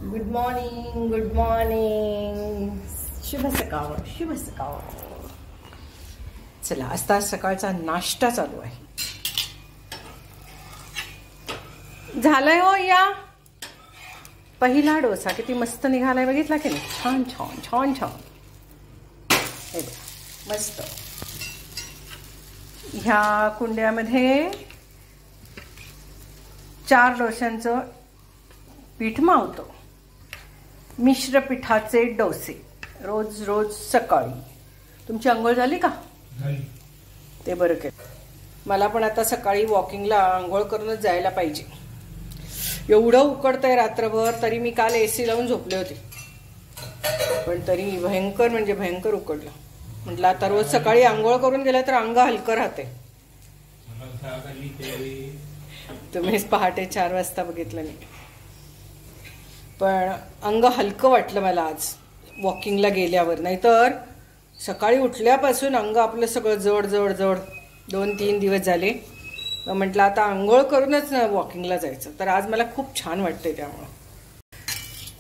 Good morning, good morning. शुभ सकाळ, शुभ सकाळ. चला, आता सकाळचा नाश्ता चालू आहे. झालाय हो. या पहिला डोसा किती मस्त निघालाय, बघितला की नाही? छान छान छान छान. हे बघा, मस्त. ह्या कुंड्यामध्ये 4 डोशांचं पीठ मावतो. मिश्र पिठाचे डोसे रोज रोज सकाळी. तुमची अंघोळ झाली का? ते बरं केलं. मला पण आता सकाळी वॉकिंगला अंघोळ करूनच जायला पाहिजे. एवढं उकडतंय रात्रभर, तरी मी काल AC लावून झोपले होते, पण तरी भयंकर म्हणजे भयंकर उकडलं. म्हटलं आता रोज सकाळी अंघोळ करून गेलं तर अंग हलकं राहते. तुम्हीच पहाटे 4 वाजता बघितलं मी, पण अंग हलकं वाटलं मला आज वॉकिंगला गेल्यावर. नाहीतर सकाळी उठल्यापासून अंग आपलं सगळं जड जड जड. 2-3 दिवस झाले. म्हटलं आता आंघोळ करूनच वॉकिंगला जायचं. तर आज मला खूप छान वाटतंय. त्यामुळं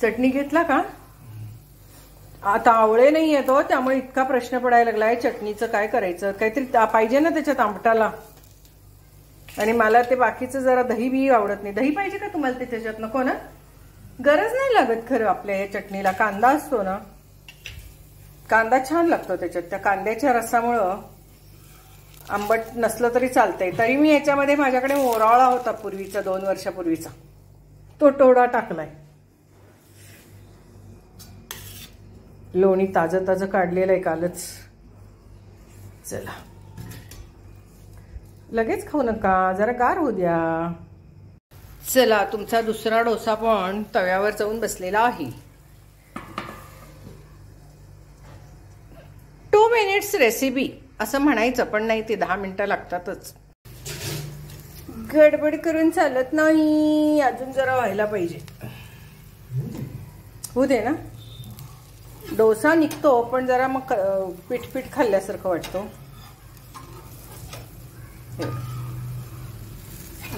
चटणी घेतला का? आता आवळे नाही येतो, त्यामुळे इतका प्रश्न पडायला लागलाय चटणीचं काय करायचं. काहीतरी पाहिजे ना त्याच्यात आंबटाला. आणि मला ते बाकीचं जरा दही बी आवडत नाही. दही पाहिजे का तुम्हाला ते त्याच्यात? नको ना, गरज नाही लागत खरं. आपल्या या चटणीला कांदा असतो ना, कांदा छान लागतो त्याच्यात. त्या कांद्याच्या रसामुळं आंबट नसलं तरी चालतंय. तरी मी याच्यामध्ये माझ्याकडे मोराळा होता पूर्वीचा, 2 वर्षापूर्वीचा, तो टोडा टाकलाय. लोणी ताजं ताजं काढलेलं आहे कालच. चला, लगेच खाऊ नका, जरा गार होऊ द्या. चला, तुमचा दुसरा डोसा पण तव्यावर जाऊन बसलेला आहे. 2 मिनिट्स रेसिपी असं म्हणायचं, पण नाही, ते 10 मिनिटं लागतातच. गडबड करून चालत नाही, अजून जरा व्हायला पाहिजे. होऊ दे ना. डोसा निघतो, पण जरा मग पीठ पीठ खाल्ल्यासारखं वाटतो.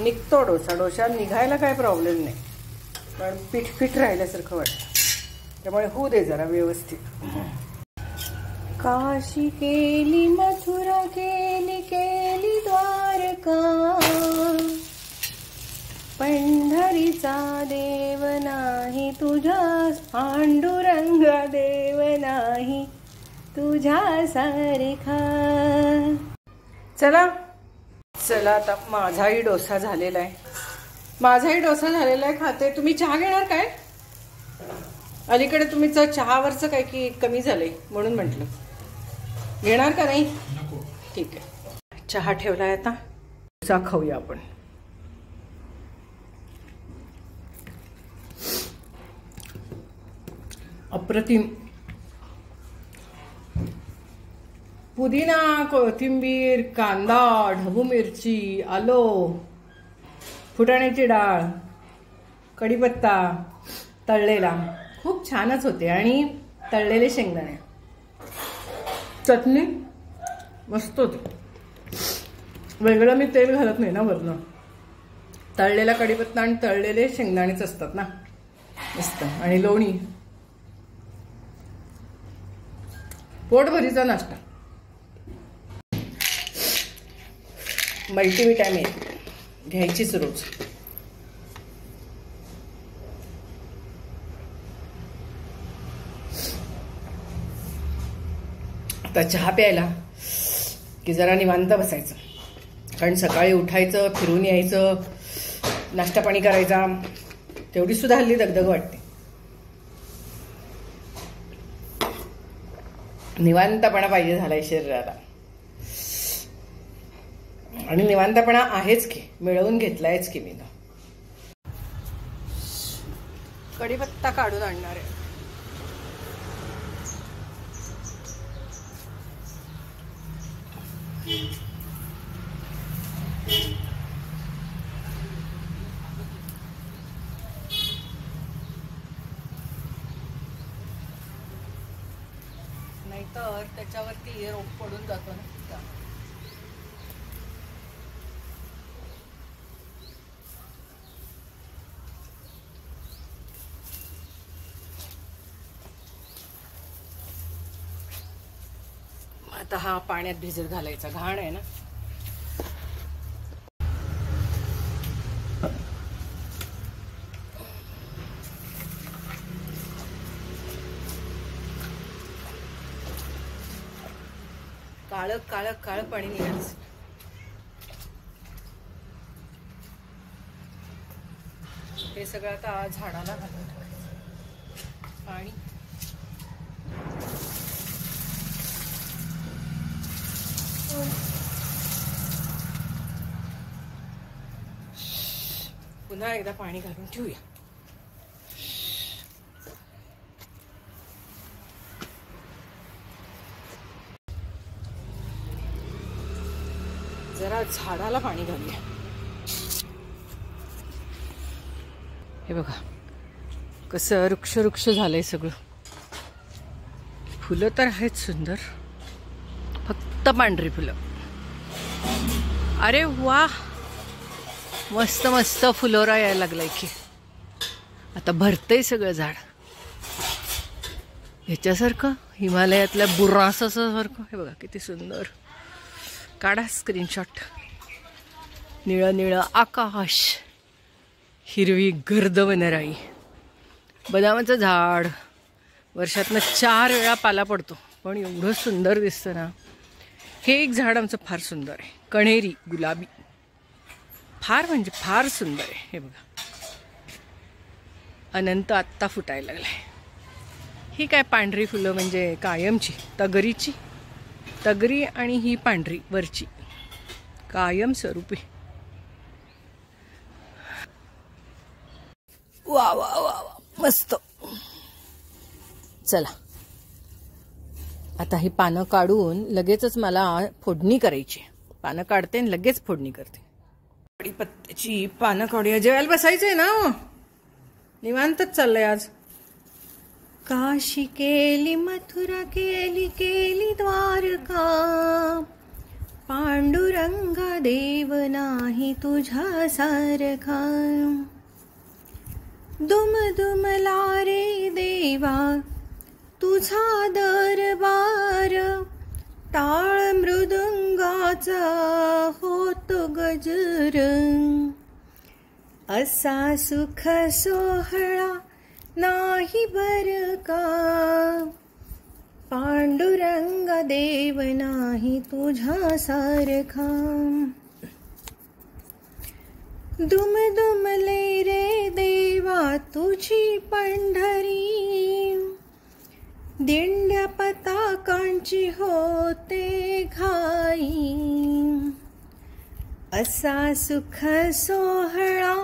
निघतो डोसा. डोसा निघायला काय प्रॉब्लेम नाही, पण पीठ पीठ राहिल्यासारखं वाटतं. त्यामुळे होऊ दे जरा व्यवस्थित. काशी केली, मथुरा केली, केली द्वारका, पंढरीचा देव नाही तुझा, पांडुरंग देव नाही तुझ्या सारखा. चला चला, आता माझाही डोसा झालेला आहे. माझाही डोसा झालेला आहे. खाते. तुम्ही चहा घेणार काय? अलीकडे तुम्हीचं चहावरचं काय की कमी झालंय, म्हणून म्हटलं. घेणार का? नाही, ठीक आहे. चहा ठेवलाय. आता डोसा खाऊया आपण. अप्रतिम. पुदिना, कोथिंबीर, कांदा, ढबू मिरची, आलं, फुटाण्याची डाळ, कढीपत्ता तळलेला, खूप छानच होते. आणि तळलेले शेंगदाणे, चटणी मस्त होती. वेगळं मी तेल घालत नाही ना वरनं. तळलेला कढीपत्ता आणि तळलेले शेंगदाणेच असतात ना, मस्त. आणि लोणी. पोटभरीचा नाश्ता. मल्टीविटॅमिन घ्यायचीच रोज. आता चहा प्यायला की जरा निवांत बसायचं, कारण सकाळी उठायचं, फिरून यायचं, नाश्ता पाणी करायचा, तेवढी सुद्धा हल्ली दगदग वाटते. निवांतपणा पाहिजे झालाय शरीराला. आणि निवांतपणा आहेच की, मिळवून घेतलायच की मी. कढीपत्ता काढून आणणार आहे. नाहीतर त्याच्यावरती रोग पडून जातो ना. आता हा पाण्यात भिजत घालायचा, घाण आहे ना. काळं काळं काळं पाणी निघायचं. हे सगळं आता झाडाला घालून ठेवायचं पाणी. पुन्हा एकदा पाणी घालून ठेवूया. जरा झाडाला पाणी घालूया. हे बघा कसं वृक्ष वृक्ष झालंय सगळं. फुलं तर आहेत सुंदर, फक्त पांढरी फुलं. अरे वा, मस्त मस्त फुलोरा यायला लागलाय की. आता भरतंय सगळं झाड ह्याच्यासारखं, हिमालयातल्या बुर्रासासारखं. हे बघा किती सुंदर. काढा स्क्रीनशॉट. निळं निळं आकाश, हिरवी गर्द वनराई, बदामाचं झाड. वर्षातनं 4 वेळा पाला पडतो, पण एवढं सुंदर दिसतं ना. हे एक झाड आमचं फार सुंदर आहे, कण्हेरी गुलाबी. फार म्हणजे फार सुंदर आहे. हे बघा अनंत आत्ता फुटायला लागलाय. ही काय पांढरी फुलं म्हणजे कायमची, तगरीची. तगरी आणि ही पांढरी वरची कायम स्वरूपी. वा वा वा वा, मस्त. चला आता ही पानं काढून लगेचच मला फोडणी करायची. पानं काढते आणि लगेच फोडणी करते. कढीपत्त्याची पानं काढूया. जेवायला बसायचंय ना, निवांतच चाललंय आज. काशी केली, मथुरा केली, केली द्वारका. पांडुरंगा देव नाही तुझ्या सारखा. दुम दुमला रे देवा तुझा दरबार. टाळ मृदुंगाचा होतो गजर. असा सुख सोहळा नाही बर का. पांडुरंग देव नाही तुझ्या सारखा. दुम दुमले रे देवा तुझी पंढरी. दिंड्या पताकांची होते घाई. असा सुख सोहळा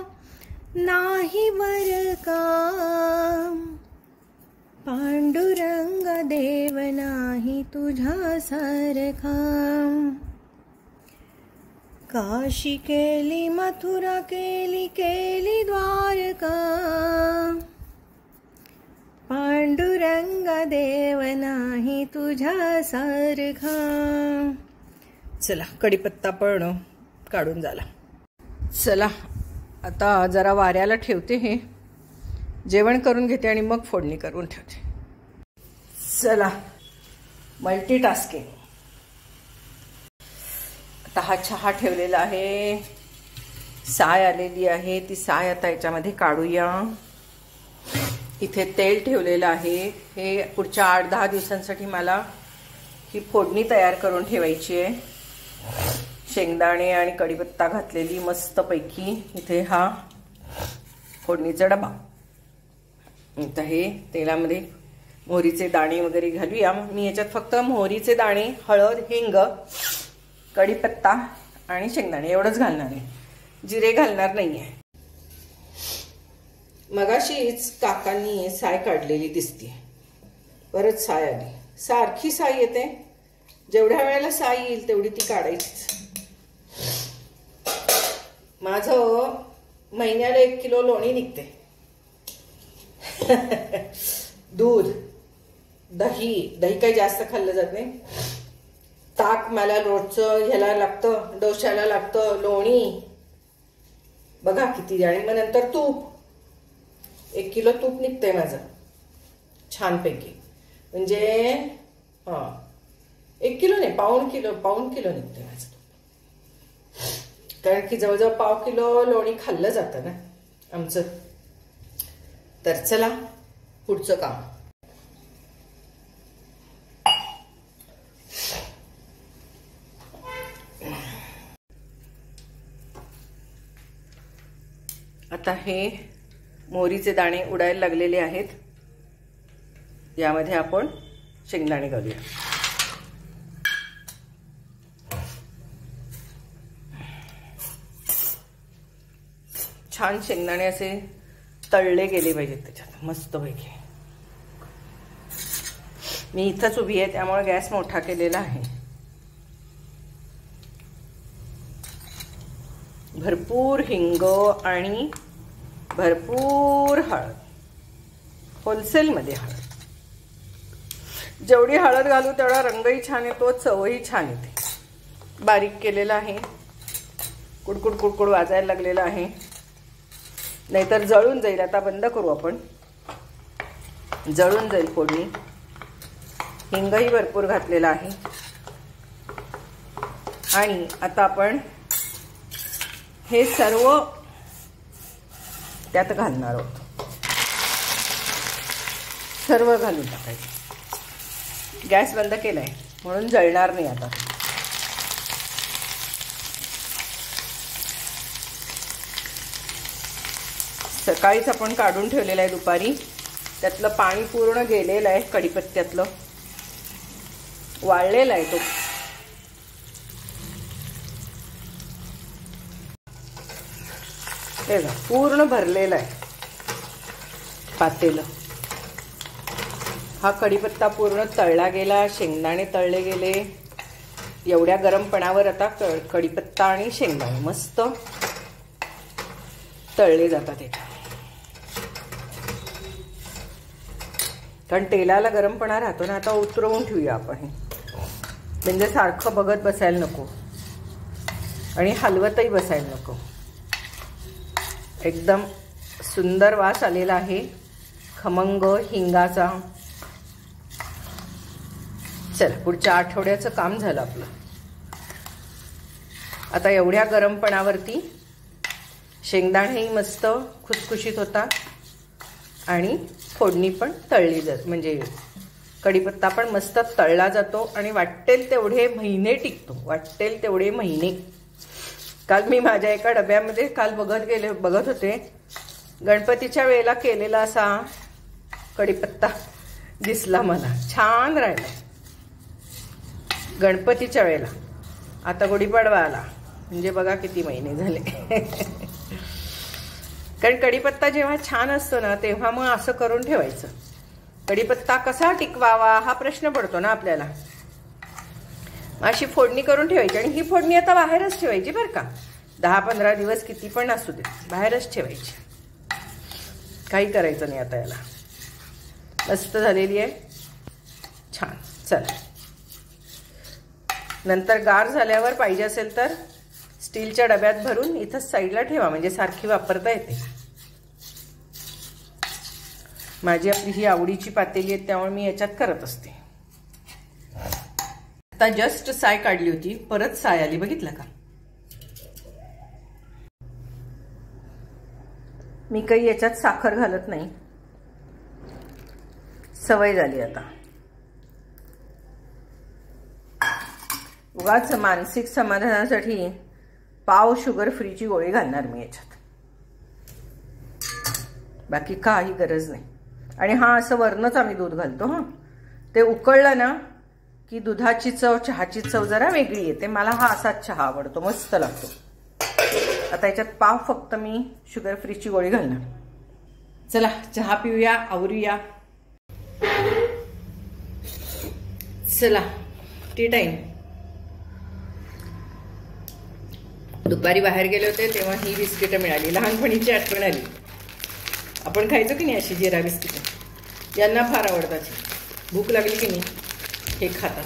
नाही बर का. पांडुरंग देव नाही तुझ्या सारखा. काशी केली, मथुरा केली, केली द्वारका. पांडुरंग देव नाही तुझ्या सारखा. चला कढीपत्ता पण काढून झाला. चला आता जरा वाऱ्याला ठेवते. हे जेवण करून घेते आणि मग फोडणी करून ठेवते. चला मल्टीटास्किंग. आता हा चहा ठेवलेला आहे, साय आलेली आहे, ती साय आता याच्यामध्ये काढूया. इथे तेल ठेवलेलं आहे. हे पुढच्या 8-10 दिवसांसाठी मला ही फोडणी तयार करून ठेवायची आहे. शेंगदाणे आणि कढीपत्ता घातलेली मस्तपैकी. इथे हा फोडणीचा डबा. आता हे तेलामध्ये मोहरीचे दाणे वगैरे घालूया. मी याच्यात फक्त मोहरीचे दाणे, हळद, हिंग, कढीपत्ता आणि शेंगदाणे एवढंच घालणार आहे. जिरे घालणार नाही आहे. मगाशीच काकांनी साय काढलेली दिसते, परत साय आली. सारखी साय येते, जेवढ्या वेळेला साय येईल तेवढी ती काढायची. माझं महिन्याला 1 किलो लोणी निघते. दूध, दही काही जास्त खाल्लं जात नाही. ताक मला रोजचं ह्याला लागतं, डोश्याला लागतं. लोणी बघा किती. आणि मग नंतर तूप, 1 किलो तूप निघतंय माझं छानपैकी. म्हणजे 1 किलो नाही, पाऊण किलो निघते माझं. कारण की जवळजवळ पाव किलो लोणी खाल्लं जातं ना आमचं. तर चला पुढचं काम. आता हे मोहरीचे दाणे उडायला लागलेले आहेत. यामध्ये आपण शेंगदाणे घालूया. छान शेंगदाणे असे तळले गेले पाहिजेत त्याच्यात मस्तपैकी. मी इथंच उभी आहे त्यामुळे गॅस मोठा केलेला आहे. भरपूर हिंग आणि भरपूर हळद, होलसेलमध्ये हळद. जेवढी हळद घालू तेवढा रंगही छान येतो, चवही छान येते. बारीक केलेला आहे. कुडकुड कुडकुड वाजायला लागलेला आहे, नाहीतर जळून जाईल. आता बंद करू आपण, जळून जाईल फोडणी. हिंगही भरपूर घातलेला आहे. आणि आता आपण हे सर्व त्यात घालणार आहोत. सर्व घालून टाकायचं. गॅस बंद केलाय म्हणून जळणार नाही आता. सकाळीच आपण काढून ठेवलेलं आहे दुपारी. त्यातलं पाणी पूर्ण गेलेलं आहे. कढीपत्त्यातलं वाळलेला आहे तो. हे बघा पूर्ण भरलेला आहे पातेलं. हा कढीपत्ता पूर्ण तळला गेला, शेंगदाणे तळले गेले. एवढ्या गरमपणावर आता कढीपत्ता आणि शेंगदाणे मस्त तळले जातात त्याच्यात. कारण तेलाला गरमपणा राहतो ना. आता उतरवून ठेवूया आपण हे, म्हणजे सारखं बघत बसायला नको आणि हलवतही बसायला नको. एकदम सुंदर वास आलेला आहे खमंग हिंगाचा. चला पुढच्या आठवड्याचं काम झालं आपलं. आता एवढ्या गरमपणावरती शेंगदाणेही मस्त खुसखुशीत होतात आणि फोडणी पण तळली जाते. म्हणजे कढीपत्ता पण मस्त तळला जातो आणि वाटेल तेवढे महिने टिकतो. वाटेल तेवढे महिने. काल मी माझ्या एका डब्यामध्ये काल बघत होते, गणपतीच्या वेळेला केलेला असा कढीपत्ता दिसला मला. छान राहिला गणपतीच्या वेळेला. आता गुढीपाडवा आला म्हणजे बघा किती महिने झाले. कारण कढीपत्ता जेव्हा छान असतो ना तेव्हा मग असं करून ठेवायचं. कढीपत्ता कसा टिकवावा हा प्रश्न पडतो ना आपल्याला. अशी फोडणी करून ठेवायची. आणि ही फोडणी आता बाहेरच ठेवायची बरं का. 10-15 दिवस किती पण असू दे बाहेरच ठेवायची. काही करायचं नाही आता याला. मस्त झालेली आहे छान. चला नंतर गार झाल्यावर पाहिजे असेल तर स्टीलच्या डब्यात भरून इथंच साईडला ठेवा, म्हणजे सारखी वापरता येते. माझी आपली ही आवडीची पातेली आहे त्यामुळे मी याच्यात करत असते. आता जस्ट साय काढली होती, परत साय आली बघितलं का. मी काही याच्यात साखर घालत नाही, सवय झाली आता. उगाच मानसिक समाधानासाठी पाव शुगर फ्रीची गोळी घालणार मी याच्यात, बाकी काही गरज नाही. आणि हा असं वरनच आम्ही दूध घालतो. हां ते उकळलं ना की दुधाची चव चहाची चव जरा वेगळी येते. मला हा असाच चहा आवडतो, मस्त लागतो. आता याच्यात पाव फक्त मी शुगर फ्रीची गोळी घालणार. चला चहा पिऊया, आवरूया. चला टी टाइम. दुपारी बाहेर गेले होते तेव्हा ही बिस्किटं मिळाली. लहानपणीची आठवण आली. आपण खायचो की नाही अशी जिरा बिस्किटं. यांना फार आवडतात. भूक लागली की नाही हे खातात.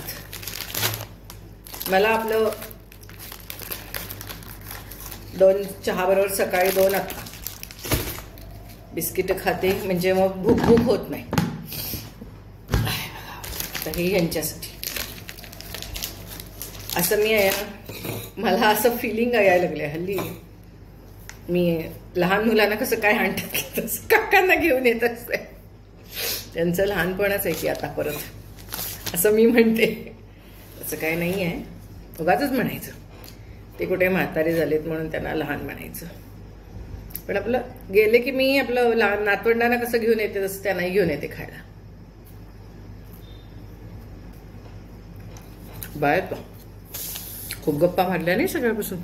मला आपलं 2 चहाबरोबर सकाळी 2 आता बिस्किटं खाते, म्हणजे मग भूक होत नाही. तर हे यांच्यासाठी असं मी आहे ना, मला असं फिलिंग यायला लागले हल्ली. मी लहान मुलांना कसं काय आणतात तसं काकांना घेऊन येत असते. त्यांचं लहानपणच आहे की आता परत, असं मी म्हणते. असं काय नाही आहे, उगाचच म्हणायचं. ते कुठे म्हातारे झालेत म्हणून त्यांना लहान म्हणायचं. पण आपलं गेले की मी आपलं लहान नातवंडांना कसं घेऊन येते तसं त्यांनाही घेऊन येते खायला. बाय खूप गप्पा मारल्या नाही सगळ्यापासून.